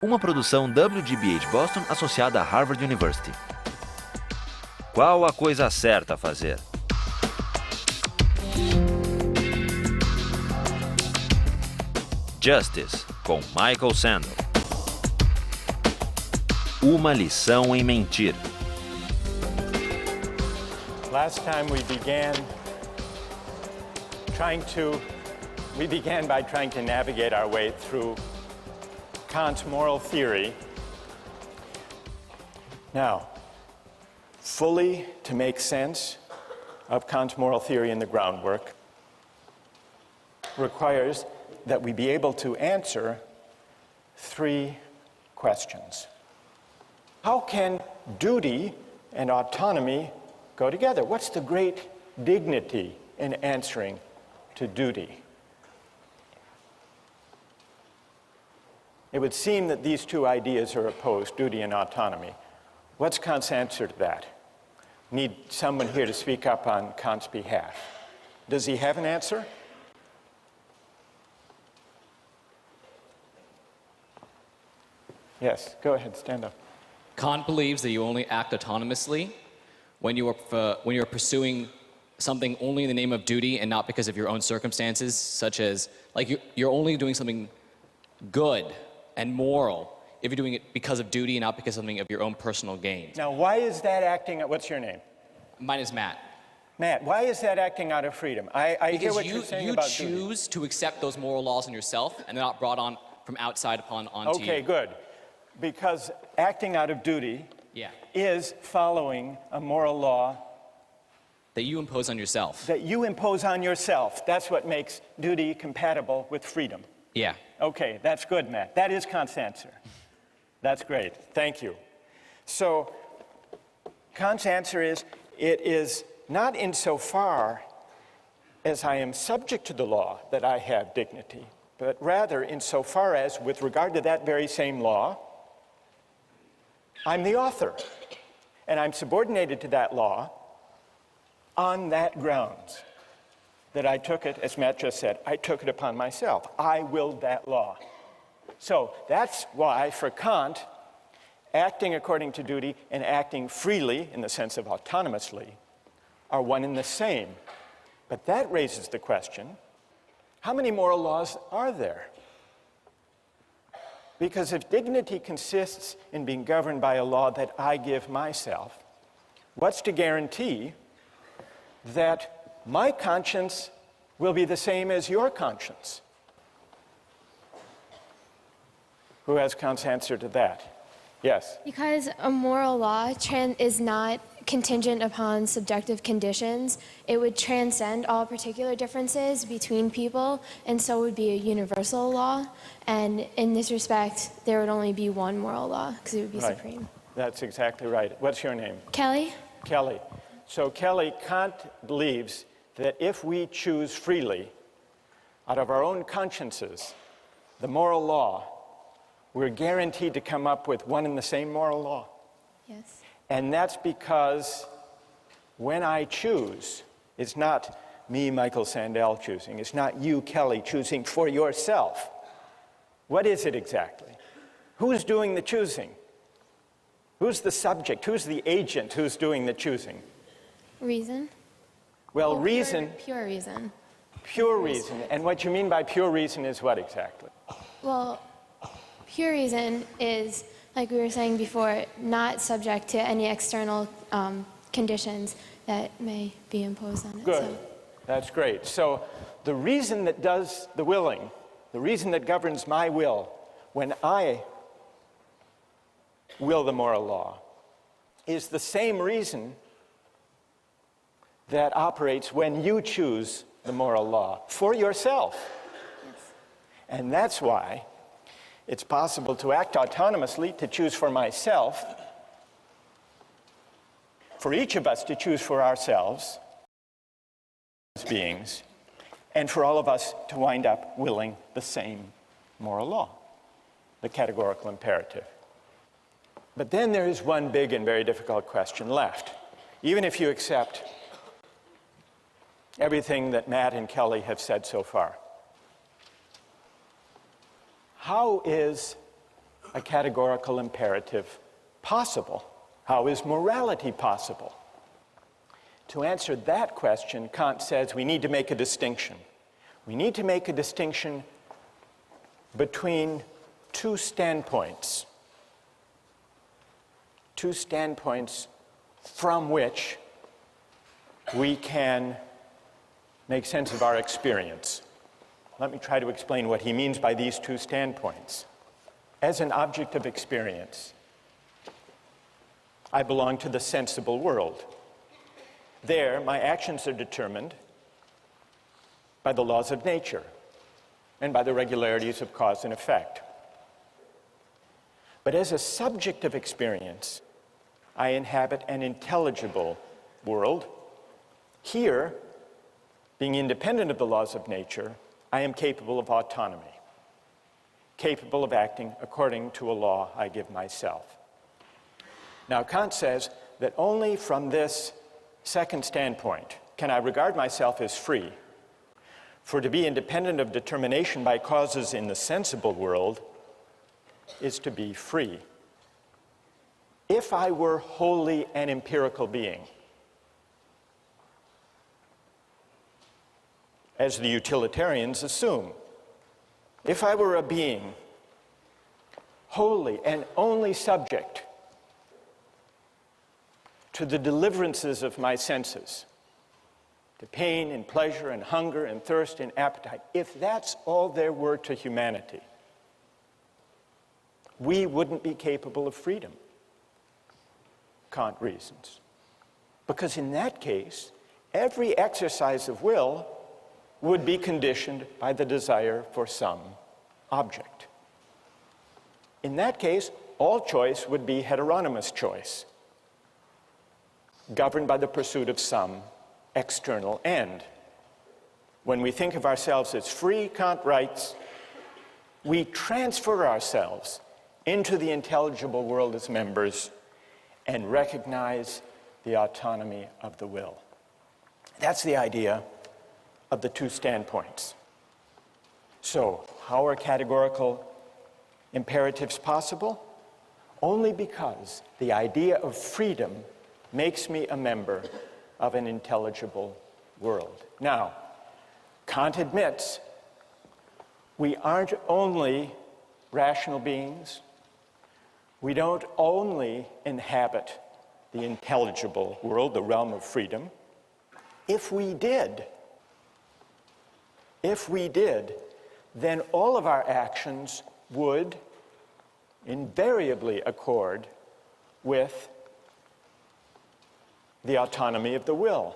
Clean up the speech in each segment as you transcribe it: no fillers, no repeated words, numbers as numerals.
Uma produção WGBH Boston associada a Harvard University. Qual a coisa certa a fazer? Justice, com Michael Sandel. Uma lição em mentira. Last time we began by trying to navigate our way through Kant's moral theory. Now, fully to make sense of Kant's moral theory in the groundwork requires that we be able to answer three questions. How can duty and autonomy go together? What's the great dignity in answering to duty? It would seem that these two ideas are opposed, duty and autonomy. What's Kant's answer to that? Need someone here to speak up on Kant's behalf. Does he have an answer? Yes, go ahead, stand up. Kant believes that you only act autonomously when you are pursuing something only in the name of duty and not because of your own circumstances, such as, like, you're only doing something good and moral if you're doing it because of duty and not because of something of your own personal gain. Now, why is that acting, what's your name? Mine is Matt. Matt, why is that acting out of freedom? I hear what you're saying about duty. You choose to accept those moral laws in yourself, and they're not brought on from outside onto you. Okay, good. Because acting out of duty is following a moral law that you impose on yourself. That you impose on yourself. That's what makes duty compatible with freedom. Yeah. Okay, that's good, Matt. That is Kant's answer. That's great. Thank you. So, Kant's answer is, it is not insofar as I am subject to the law that I have dignity, but rather insofar as, with regard to that very same law, I'm the author, and I'm subordinated to that law on that grounds that I took it, as Matt just said, I took it upon myself. I willed that law. So that's why, for Kant, acting according to duty and acting freely, in the sense of autonomously, are one and the same. But that raises the question, how many moral laws are there? Because if dignity consists in being governed by a law that I give myself, what's to guarantee that my conscience will be the same as your conscience? Who has Kant's answer to that? Yes? Because a moral law is not contingent upon subjective conditions. It would transcend all particular differences between people, and so would be a universal law. And in this respect, there would only be one moral law, because it would be supreme. That's exactly right. What's your name? Kelly? Kelly. So Kelly, Kant believes that if we choose freely, out of our own consciences, the moral law, we're guaranteed to come up with one and the same moral law. Yes. And that's because when I choose, it's not me, Michael Sandel, choosing. It's not you, Kelly, choosing for yourself. What is it exactly? Who's doing the choosing? Who's the subject? Who's the agent who's doing the choosing? Reason? Well, reason. Pure reason. Pure reason. And what you mean by pure reason is what exactly? Well, pure reason is, like we were saying before, not subject to any external conditions that may be imposed on it. Good. So. That's great. So the reason that does the willing, the reason that governs my will when I will the moral law, is the same reason that operates when you choose the moral law for yourself. Yes. And that's why it's possible to act autonomously, to choose for myself, for each of us to choose for ourselves as beings, and for all of us to wind up willing the same moral law, the categorical imperative. But then there is one big and very difficult question left. Even if you accept everything that Matt and Kelly have said so far, how is a categorical imperative possible? How is morality possible? To answer that question, Kant says we need to make a distinction. We need to make a distinction between two standpoints from which we can make sense of our experience. Let me try to explain what he means by these two standpoints. As an object of experience, I belong to the sensible world. There, my actions are determined by the laws of nature and by the regularities of cause and effect. But as a subject of experience, I inhabit an intelligible world. Here, being independent of the laws of nature, I am capable of autonomy, capable of acting according to a law I give myself. Now, Kant says that only from this second standpoint can I regard myself as free. For to be independent of determination by causes in the sensible world is to be free. If I were wholly an empirical being, as the utilitarians assume, if I were a being wholly and only subject to the deliverances of my senses, to pain and pleasure and hunger and thirst and appetite, if that's all there were to humanity, we wouldn't be capable of freedom, Kant reasons. Because in that case, every exercise of will would be conditioned by the desire for some object. In that case, all choice would be heteronymous choice, governed by the pursuit of some external end. When we think of ourselves as free, Kant writes, we transfer ourselves into the intelligible world as members and recognize the autonomy of the will. That's the idea of the two standpoints. So, how are categorical imperatives possible? Only because the idea of freedom makes me a member of an intelligible world. Now, Kant admits we aren't only rational beings. We don't only inhabit the intelligible world, the realm of freedom. If we did, then all of our actions would invariably accord with the autonomy of the will.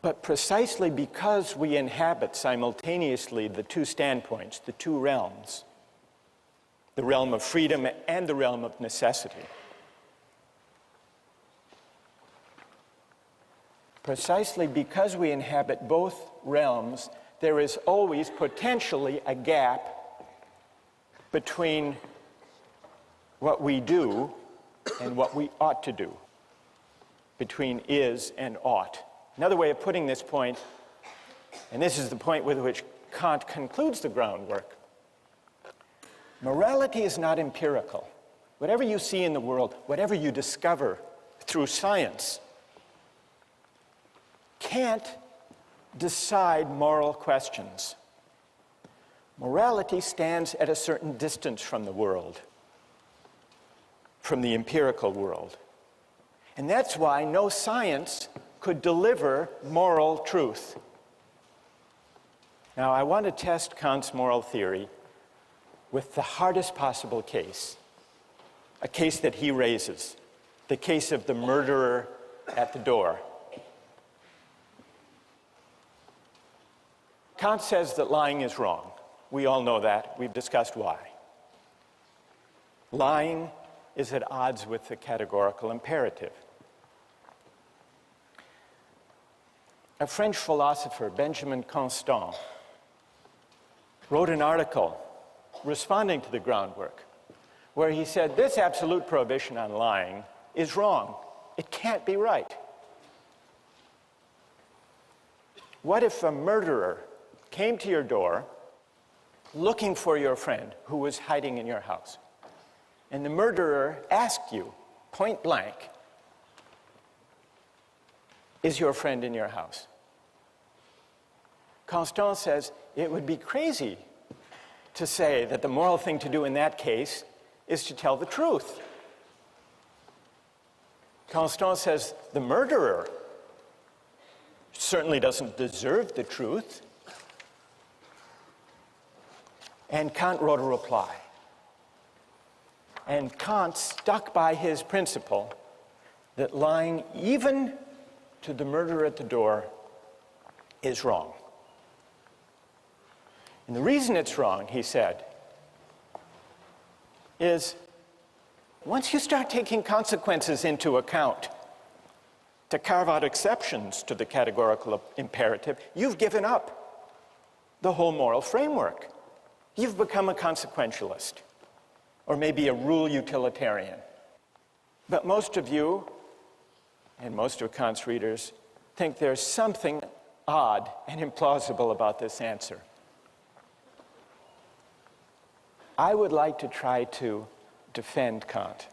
But precisely because we inhabit simultaneously the two standpoints, the two realms, the realm of freedom and the realm of necessity, precisely because we inhabit both realms, there is always potentially a gap between what we do and what we ought to do, between is and ought. Another way of putting this point, and this is the point with which Kant concludes the groundwork, morality is not empirical. Whatever you see in the world, whatever you discover through science, can't decide moral questions. Morality stands at a certain distance from the world, from the empirical world. And that's why no science could deliver moral truth. Now, I want to test Kant's moral theory with the hardest possible case, a case that he raises, the case of the murderer at the door. Kant says that lying is wrong. We all know that. We've discussed why. Lying is at odds with the categorical imperative. A French philosopher, Benjamin Constant, wrote an article responding to the groundwork where he said this absolute prohibition on lying is wrong. It can't be right. What if a murderer came to your door looking for your friend who was hiding in your house. And the murderer asked you, point blank, is your friend in your house? Constant says it would be crazy to say that the moral thing to do in that case is to tell the truth. Constant says the murderer certainly doesn't deserve the truth. And Kant wrote a reply. And Kant stuck by his principle that lying even to the murderer at the door is wrong. And the reason it's wrong, he said, is once you start taking consequences into account to carve out exceptions to the categorical imperative, you've given up the whole moral framework. You've become a consequentialist, or maybe a rule utilitarian. But most of you, and most of Kant's readers, think there's something odd and implausible about this answer. I would like to try to defend Kant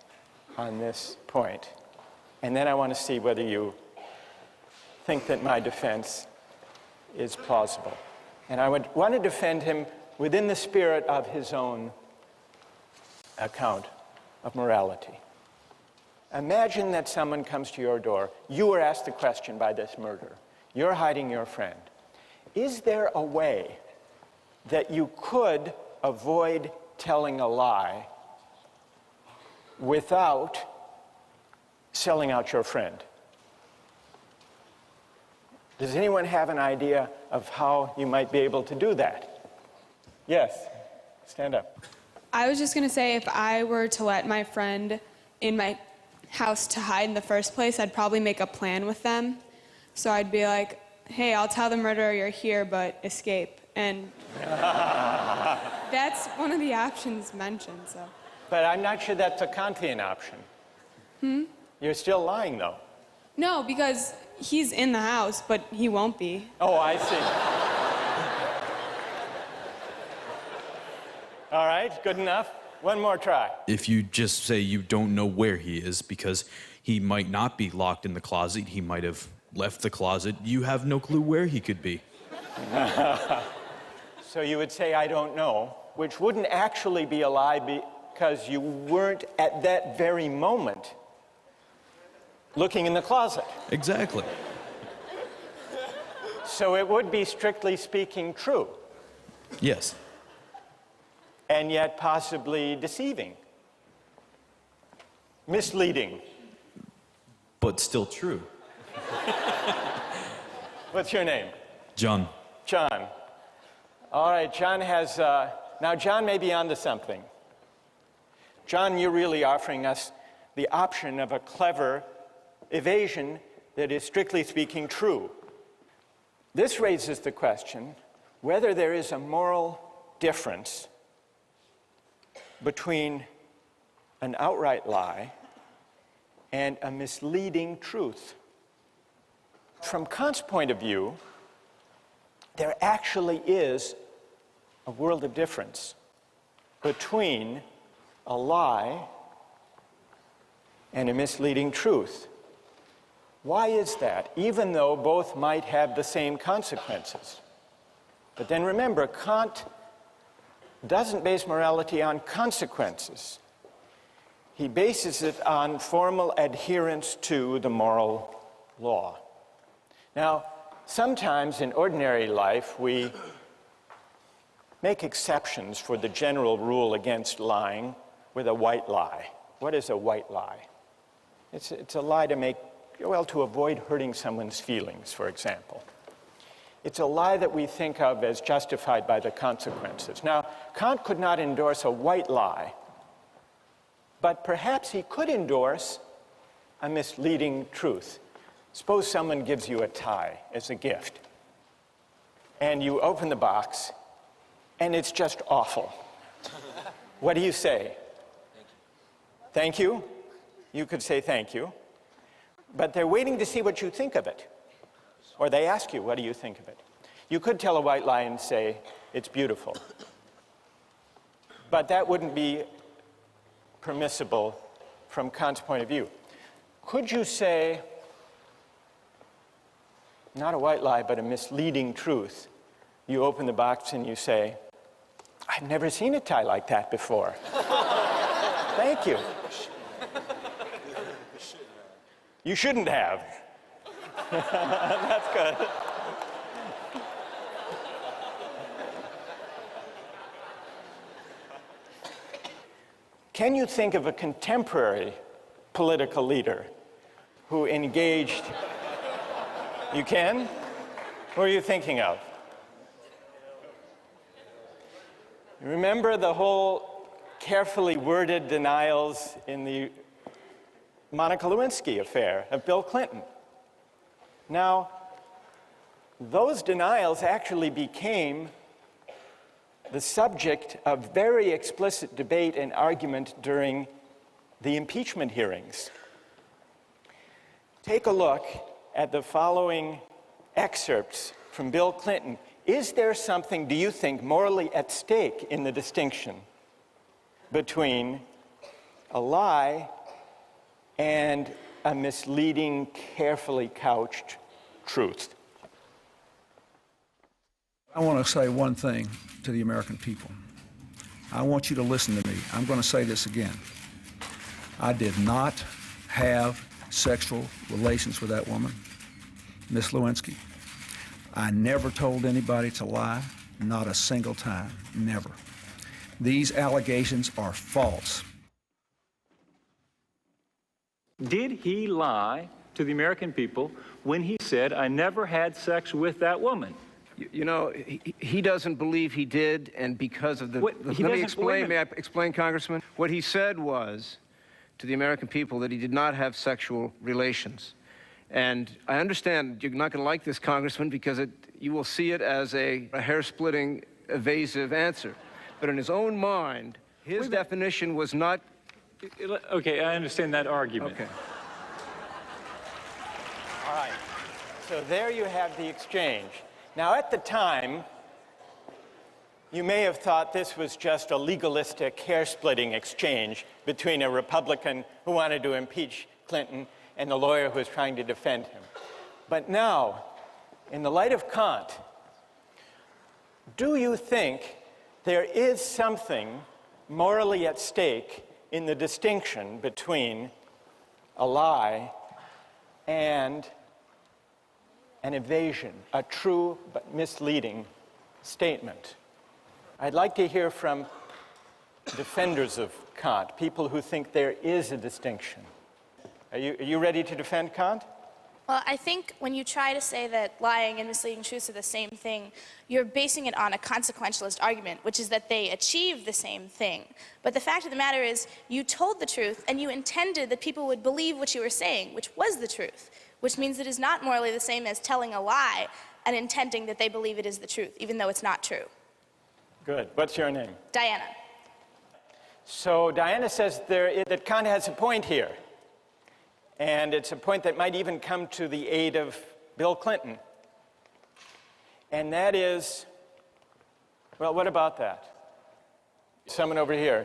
on this point, and then I want to see whether you think that my defense is plausible. And I would want to defend him within the spirit of his own account of morality. Imagine that someone comes to your door. You were asked the question by this murderer. You're hiding your friend. Is there a way that you could avoid telling a lie without selling out your friend? Does anyone have an idea of how you might be able to do that? Yes, stand up. I was just going to say, if I were to let my friend in my house to hide in the first place, I'd probably make a plan with them. So I'd be like, hey, I'll tell the murderer you're here, but escape. And that's one of the options mentioned, so. But I'm not sure that's a Kantian option. You're still lying, though. No, because he's in the house, but he won't be. Oh, I see. All right, good enough. One more try. If you just say you don't know where he is because he might not be locked in the closet, he might have left the closet, you have no clue where he could be. So you would say, I don't know, which wouldn't actually be a lie because you weren't at that very moment looking in the closet. Exactly. So it would be, strictly speaking, true, Yes. and yet possibly deceiving, misleading. But still true. What's your name? John. John. All right, John has, now John may be onto something. John, you're really offering us the option of a clever evasion that is, strictly speaking, true. This raises the question whether there is a moral difference between an outright lie and a misleading truth. From Kant's point of view, there actually is a world of difference between a lie and a misleading truth. Why is that? Even though both might have the same consequences. But then remember, Kant doesn't base morality on consequences. He bases it on formal adherence to the moral law. Now, sometimes in ordinary life, we make exceptions for the general rule against lying with a white lie. What is a white lie? It's a lie to avoid hurting someone's feelings, for example. It's a lie that we think of as justified by the consequences. Now, Kant could not endorse a white lie, but perhaps he could endorse a misleading truth. Suppose someone gives you a tie as a gift, and you open the box, and it's just awful. What do you say? Thank you. You could say thank you. But they're waiting to see what you think of it. Or they ask you, what do you think of it? You could tell a white lie and say, it's beautiful. but that wouldn't be permissible from Kant's point of view. Could you say, not a white lie, but a misleading truth? You open the box and you say, I've never seen a tie like that before. Thank you. You shouldn't have. That's good. Can you think of a contemporary political leader who engaged? You can? Who are you thinking of? Remember the whole carefully worded denials in the Monica Lewinsky affair of Bill Clinton. Now, those denials actually became the subject of very explicit debate and argument during the impeachment hearings. Take a look at the following excerpts from Bill Clinton. Is there something, do you think, morally at stake in the distinction between a lie and a misleading, carefully couched truth? I want to say one thing to the American people. I want you to listen to me. I'm going to say this again. I did not have sexual relations with that woman, Miss Lewinsky. I never told anybody to lie, not a single time, never. These allegations are false. Did he lie to the American people when he said, I never had sex with that woman? You know, he doesn't believe he did, and because of the... May I explain, Congressman? What he said was to the American people that he did not have sexual relations. And I understand you're not going to like this, Congressman, because you will see it as a hair-splitting, evasive answer. But in his own mind, his definition was not... Okay, I understand that argument. Okay. All right. So there you have the exchange. Now, at the time, you may have thought this was just a legalistic, hair-splitting exchange between a Republican who wanted to impeach Clinton and the lawyer who was trying to defend him. But now, in the light of Kant, do you think there is something morally at stake in the distinction between a lie and an evasion, a true but misleading statement? I'd like to hear from defenders of Kant, people who think there is a distinction. Are you ready to defend Kant? Well, I think when you try to say that lying and misleading truths are the same thing, you're basing it on a consequentialist argument, which is that they achieve the same thing. But the fact of the matter is, you told the truth, and you intended that people would believe what you were saying, which was the truth, which means it is not morally the same as telling a lie and intending that they believe it is the truth, even though it's not true. Good. What's your name? Diana. So Diana says that Kant has a point here. And it's a point that might even come to the aid of Bill Clinton. And that is, well, what about that? Someone over here.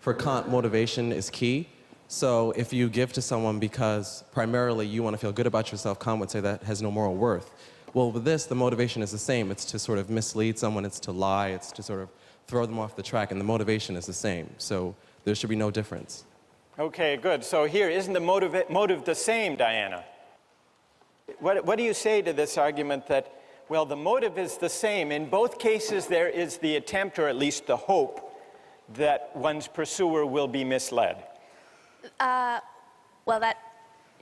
For Kant, motivation is key. So if you give to someone because primarily you want to feel good about yourself, Kant would say that has no moral worth. Well, with this, the motivation is the same. It's to sort of mislead someone, it's to lie, it's to sort of throw them off the track, and the motivation is the same. So there should be no difference. Okay, good. So here, isn't the motive the same, Diana? What do you say to this argument that, well, the motive is the same? In both cases, there is the attempt, or at least the hope, that one's pursuer will be misled. Well,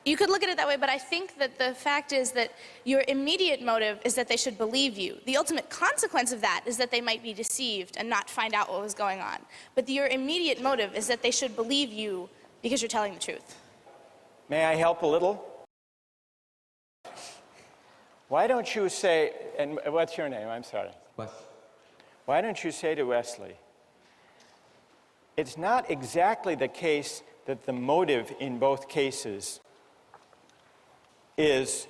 you could look at it that way, but I think that the fact is that your immediate motive is that they should believe you. The ultimate consequence of that is that they might be deceived and not find out what was going on. But your immediate motive is that they should believe you because you're telling the truth. May I help a little? Why don't you say, and what's your name? I'm sorry. Wes. Why don't you say to Wesley, it's not exactly the case that the motive in both cases is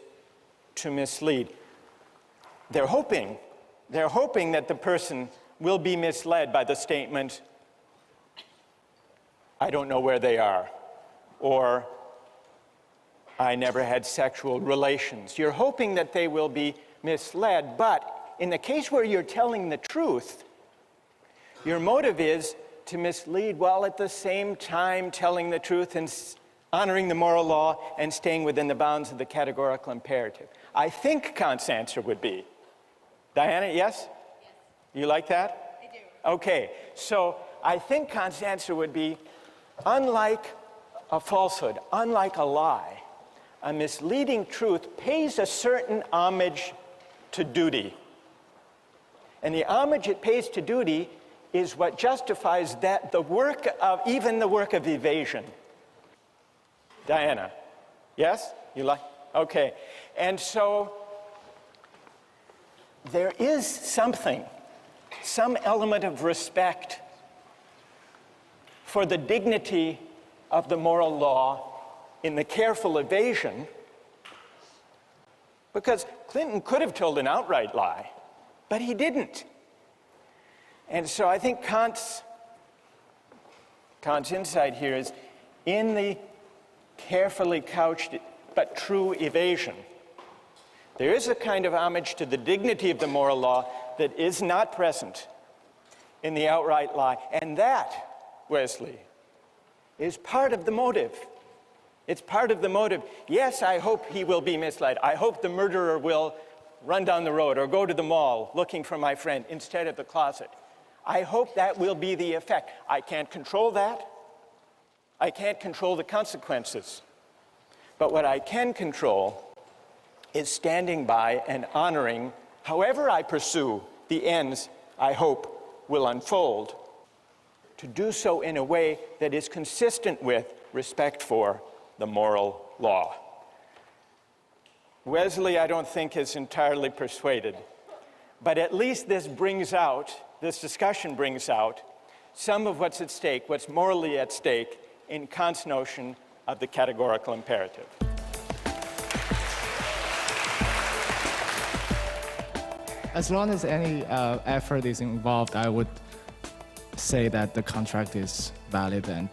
to mislead. They're hoping that the person will be misled by the statement, I don't know where they are, or I never had sexual relations. You're hoping that they will be misled, but in the case where you're telling the truth, your motive is to mislead while at the same time telling the truth and honoring the moral law and staying within the bounds of the categorical imperative. I think Kant's answer would be, Diana, yes? Yes. You like that? I do. Okay, so I think Kant's answer would be, unlike a falsehood, unlike a lie, a misleading truth pays a certain homage to duty. And the homage it pays to duty is what justifies that even the work of evasion. Diana, yes? You like? Okay. And so there is something, some element of respect for the dignity of the moral law in the careful evasion, because Clinton could have told an outright lie, but he didn't. And so I think Kant's insight here is in the carefully couched but true evasion. There is a kind of homage to the dignity of the moral law that is not present in the outright lie. And that, Wesley, is part of the motive. It's part of the motive. Yes, I hope he will be misled. I hope the murderer will run down the road or go to the mall looking for my friend instead of the closet. I hope that will be the effect. I can't control that. I can't control the consequences. But what I can control is standing by and honoring, however I pursue the ends I hope will unfold, to do so in a way that is consistent with respect for the moral law. Wesley, I don't think, is entirely persuaded, but at least this discussion brings out some of what's at stake, what's morally at stake in Kant's notion of the categorical imperative. As long as any effort is involved, I would say that the contract is valid and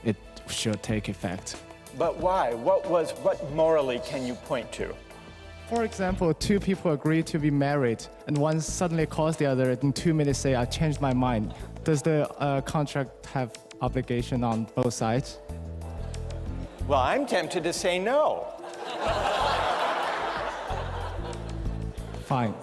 it should take effect. But why? What morally can you point to? For example, two people agree to be married, and one suddenly calls the other in 2 minutes say, I changed my mind. Does the contract have obligation on both sides? Well, I'm tempted to say no. Fine.